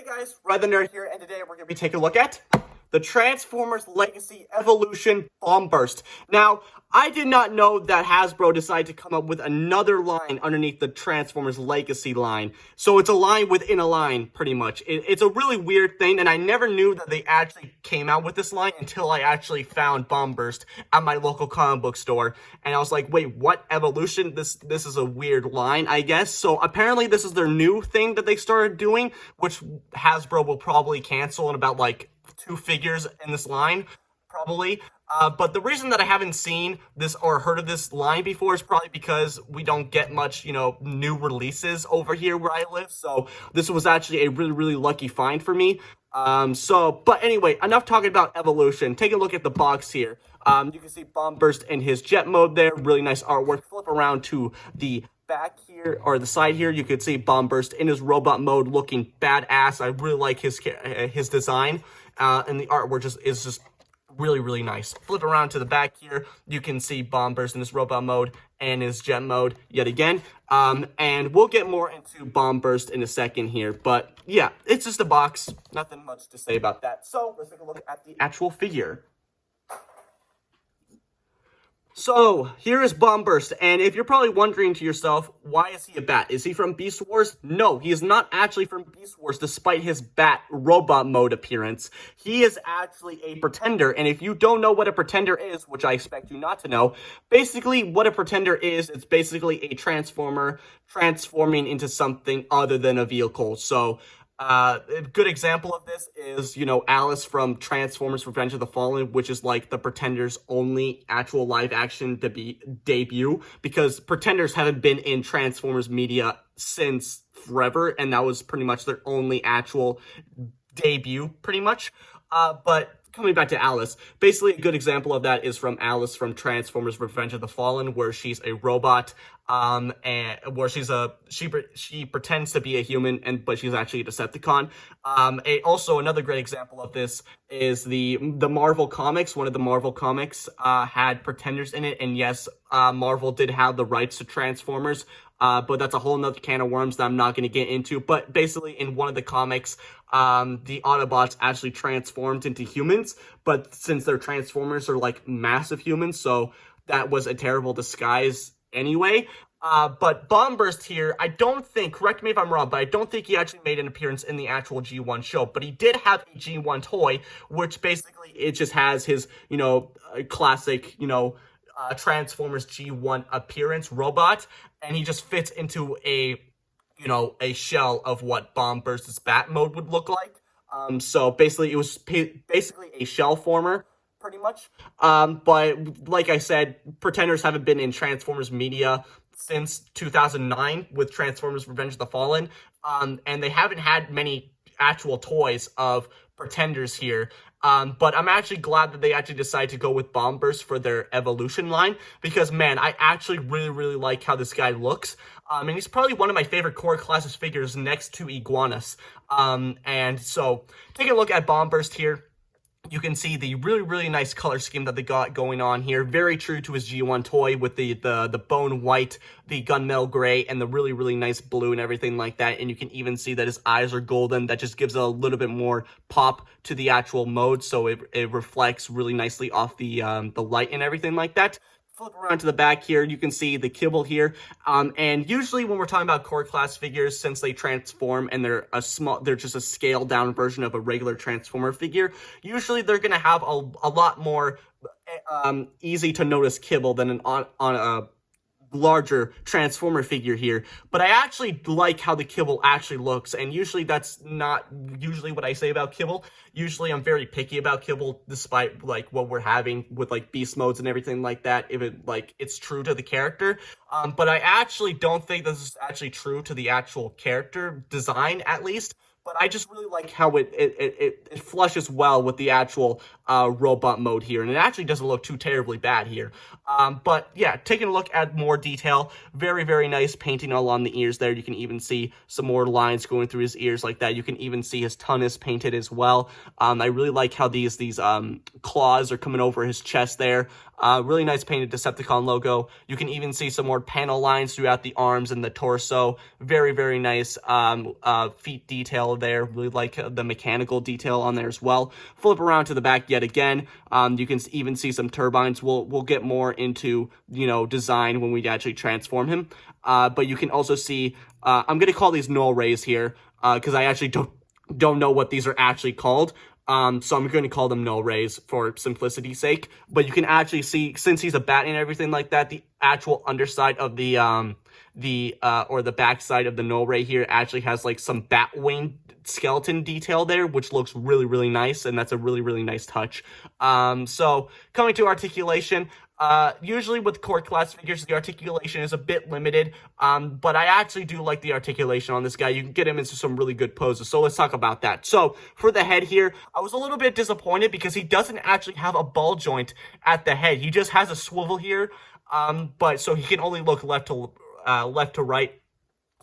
guys, Red the Nerd here, and today we're going to be taking a look at the Transformers Legacy Evolution Bomb Burst. Now, I did not know that Hasbro decided to come up with another line underneath the Transformers Legacy line. So it's a line within a line, pretty much. It's a really weird thing, and I never knew that they actually came out with this line until I actually found Bomb Burst at my local comic book store. And I was like, wait, what? Evolution? This is a weird line, I guess. So apparently this is their new thing that they started doing, which Hasbro will probably cancel in about like 2 figures in this line, probably. But the reason that I haven't seen this or heard of this line before is probably because we don't get much, new releases over here where I live. So this was actually a really, really lucky find for me. But anyway, enough talking about Evolution. Take a look at the box here. You can see Bomb Burst in his jet mode there. Really nice artwork. Flip around to the back here, or the side here, you could see Bomb Burst in his robot mode looking badass. I really like his design. And the artwork is just really, really nice. Flip around to the back here, you can see Bomb Burst in his robot mode and his jet mode yet again. And we'll get more into Bomb Burst in a second here, but yeah, it's just a box. Nothing much to say about that. So let's take a look at the actual figure. So, here is Bomb Burst, and if you're probably wondering to yourself, why is he a bat? Is he from Beast Wars? No, he is not actually from Beast Wars, despite his bat robot mode appearance. He is actually a pretender, and if you don't know what a pretender is, which I expect you not to know, basically what a pretender is, it's basically a transformer transforming into something other than a vehicle. So, a good example of this is, Alice from Transformers Revenge of the Fallen, which is like the Pretender's only actual live action debut, because Pretenders haven't been in Transformers media since forever, and that was pretty much their only actual debut, pretty much. But coming back to Alice, basically a good example of that is from Alice from Transformers Revenge of the Fallen, where she's a robot, and where she pretends to be a human, but she's actually a Decepticon. Also another great example of this is the Marvel comics. One of the Marvel comics had Pretenders in it, and yes, Marvel did have the rights to Transformers, but that's a whole nother can of worms that I'm not going to get into. But basically, in one of the comics, the Autobots actually transformed into humans, but since their Transformers are like massive humans, so that was a terrible disguise anyway. But Bomb Burst here, I don't think, correct me if I'm wrong, but I don't think he actually made an appearance in the actual G1 show. But he did have a G1 toy, which basically it just has his, classic, Transformers G1 appearance robot, and he just fits into a shell of what Bomb Burst's bat mode would look like. So basically it was basically a shell former, pretty much. But like I said, Pretenders haven't been in Transformers media since 2009 with Transformers Revenge of the Fallen. And they haven't had many actual toys of Pretenders here. But I'm actually glad that they actually decided to go with Bomb Burst for their Evolution line, because, man, I actually really, really like how this guy looks. And he's probably one of my favorite core classes figures next to Iguanas. And so, take a look at Bomb Burst here. You can see the really, really nice color scheme that they got going on here. Very true to his G1 toy with the bone white, the gunmetal gray, and the really, really nice blue and everything like that. And you can even see that his eyes are golden. That just gives a little bit more pop to the actual mode. So it reflects really nicely off the light and everything like that. Flip around to the back here, you can see the kibble here. And usually when we're talking about core class figures, since they transform and they're just a scaled down version of a regular Transformer figure, usually they're going to have a lot more easy to notice kibble than on a larger Transformer figure here. But I actually like how the kibble actually looks, and usually that's not usually what I say about kibble. Usually I'm very picky about kibble, despite like what we're having with like beast modes and everything like that, if it's true to the character. But I actually don't think this is actually true to the actual character design, at least. But I just really like how it flushes well with the actual robot mode here. And it actually doesn't look too terribly bad here. But yeah, taking a look at more detail. Very, very nice painting along the ears there. You can even see some more lines going through his ears like that. You can even see his tunnus painted as well. I really like how these claws are coming over his chest there. Really nice painted Decepticon logo. You can even see some more panel lines throughout the arms and the torso. Very, very nice feet detail detail there. Really like the mechanical detail on there as well. Flip around to the back yet again. You can even see some turbines. We'll get more into, you know, design when we actually transform him. But you can also see, I'm going to call these null rays here, because I actually don't know what these are actually called. So I'm going to call them null rays for simplicity's sake. But you can actually see, since he's a bat and everything like that, the actual underside of the backside of the null ray here actually has like some bat wing skeleton detail there, which looks really, really nice, and that's a really, really nice touch. So coming to articulation, usually with core class figures, the articulation is a bit limited, but I actually do like the articulation on this guy. You can get him into some really good poses, so let's talk about that. So for the head here, I was a little bit disappointed because he doesn't actually have a ball joint at the head. He just has a swivel here, but so he can only look left to right.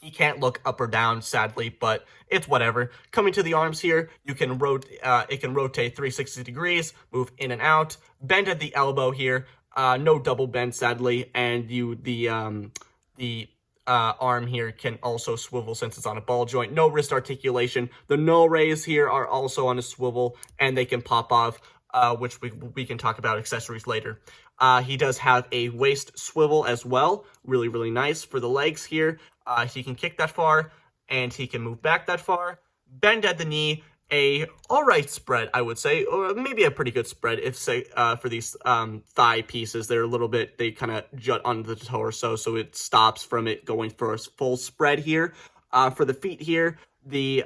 He can't look up or down, sadly, but it's whatever. Coming to the arms here, you can it can rotate 360 degrees, move in and out, bend at the elbow here. No double bend, sadly, and the arm here can also swivel since it's on a ball joint. No wrist articulation. The null rays here are also on a swivel, and they can pop off, which we can talk about accessories later. He does have a waist swivel as well. Really, really nice for the legs here. He can kick that far, and he can move back that far. Bend at the knee, a alright spread, I would say, or maybe a pretty good spread if, say, for these thigh pieces. They're a little bit, they kind of jut onto the torso, so it stops from it going for a full spread here. For the feet here, the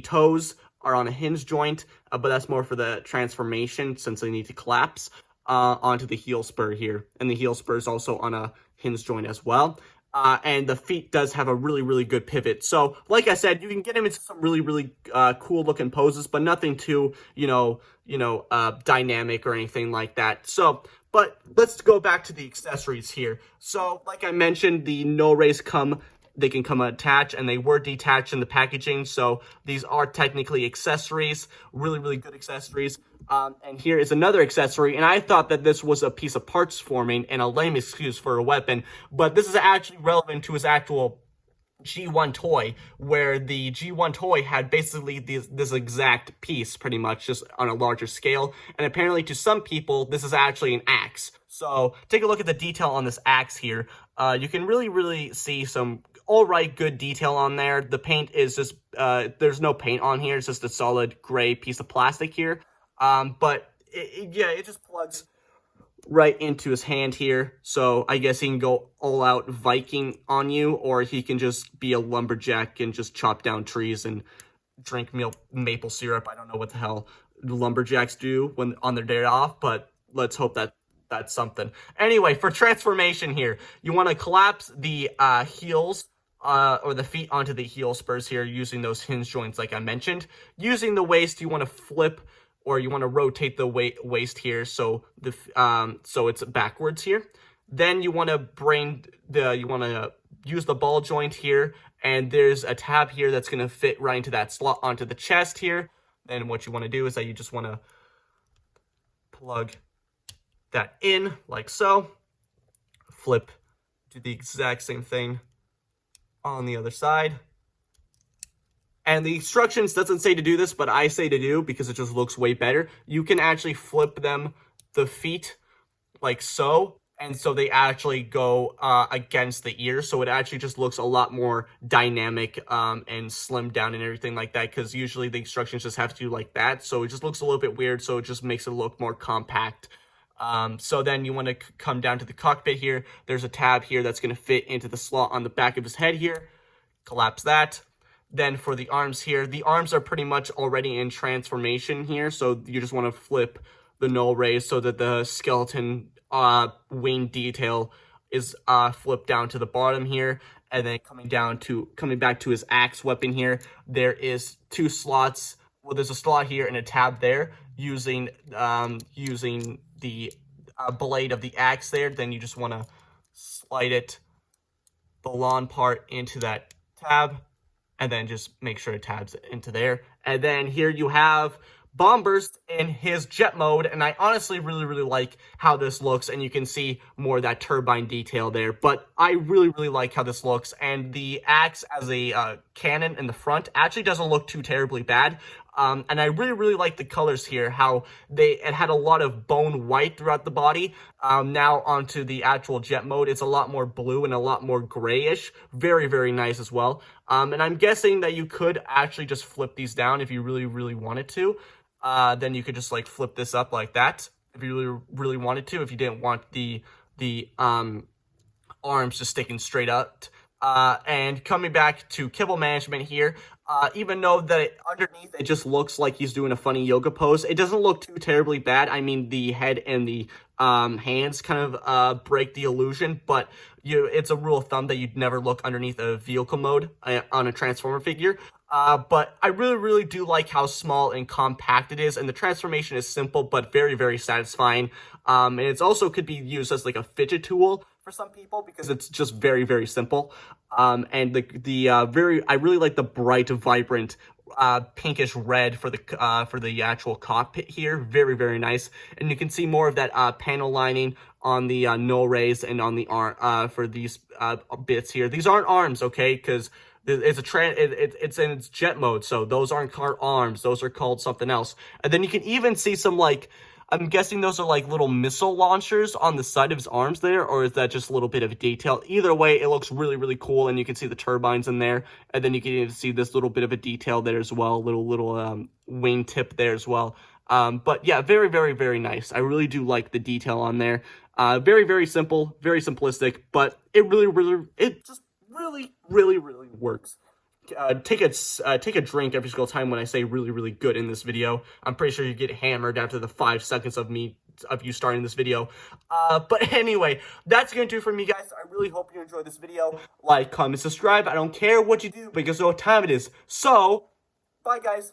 toes are on a hinge joint, but that's more for the transformation since they need to collapse onto the heel spur here. And the heel spur is also on a hinge joint as well. And the feet does have a really, really good pivot. So, like I said, you can get him into some really, really cool looking poses, but nothing too, dynamic or anything like that. So, but let's go back to the accessories here. So, like I mentioned, the null rays they can come attached, and they were detached in the packaging. So these are technically accessories, really, really good accessories. And here is another accessory, and I thought that this was a piece of parts forming and a lame excuse for a weapon, but this is actually relevant to his actual G1 toy, where the G1 toy had basically this exact piece, pretty much, just on a larger scale, and apparently to some people, this is actually an axe. So take a look at the detail on this axe here. You can really, really see some alright good detail on there. The paint is just, there's no paint on here, it's just a solid gray piece of plastic here. But it just plugs right into his hand here. So I guess he can go all out Viking on you, or he can just be a lumberjack and just chop down trees and drink maple syrup. I don't know what the hell lumberjacks do when on their day off, but let's hope that that's something. Anyway, for transformation here, you want to collapse the heels or the feet onto the heel spurs here using those hinge joints like I mentioned. Using the waist, you want to flip, or you want to rotate the waist here so so it's backwards here. Then you want to use the ball joint here, and there's a tab here that's going to fit right into that slot onto the chest here. Then what you want to do is that you just want to plug that in like so. Flip, do the exact same thing on the other side. And the instructions doesn't say to do this, but I say to do because it just looks way better. You can actually flip the feet like so, and so they actually go against the ear, so it actually just looks a lot more dynamic and slimmed down and everything like that, because usually the instructions just have to do like that, so it just looks a little bit weird, so it just makes it look more compact. So then you want to come down to the cockpit here. There's a tab here that's going to fit into the slot on the back of his head here. Collapse that. Then for the arms here, the arms are pretty much already in transformation here, so you just want to flip the null rays so that the skeleton wing detail is flipped down to the bottom here. And then coming back to his axe weapon here, there is two slots. Well, there's a slot here and a tab there using the blade of the axe there. Then you just want to slide the lawn part into that tab, and then just make sure it tabs into there. And then here you have Bombburst in his jet mode, and I honestly really like how this looks, and you can see more of that turbine detail there, but I really like how this looks, and the axe as a cannon in the front actually doesn't look too terribly bad. And I really like the colors here, how it had a lot of bone white throughout the body. Now onto the actual jet mode, it's a lot more blue and a lot more grayish. Very nice as well. And I'm guessing that you could actually just flip these down if you really wanted to. Then you could just like flip this up like that if you really wanted to, if you didn't want the arms just sticking straight up. And coming back to kibble management here, even though that underneath it just looks like he's doing a funny yoga pose, it doesn't look too terribly bad. I mean, the head and the hands kind of break the illusion, but it's a rule of thumb that you'd never look underneath a vehicle mode on a Transformer figure. But I really do like how small and compact it is, and the transformation is simple but very satisfying. And it's also could be used as like a fidget tool for some people because it's just very simple. And I really like the bright, vibrant pinkish red for the actual cockpit here. Very nice, and you can see more of that panel lining on the no rays and on the arm for these bits here. These aren't arms, okay, because it's in its jet mode, so those aren't called arms, those are called something else. And then you can even see some, like, I'm guessing those are like little missile launchers on the side of his arms there, or is that just a little bit of detail? Either way, it looks really cool, and you can see the turbines in there, and then you can even see this little bit of a detail there as well, little wing tip there as well. But yeah, very nice. I really do like the detail on there. Very simple, very simplistic, but it just really works. Take a drink every single time when I say really good in this video. I'm pretty sure you get hammered after the 5 seconds of you starting this video. But anyway, that's gonna do it for me, guys. I really hope you enjoyed this video. Like, comment, subscribe. I don't care what you do because you know what time it is. So, bye, guys.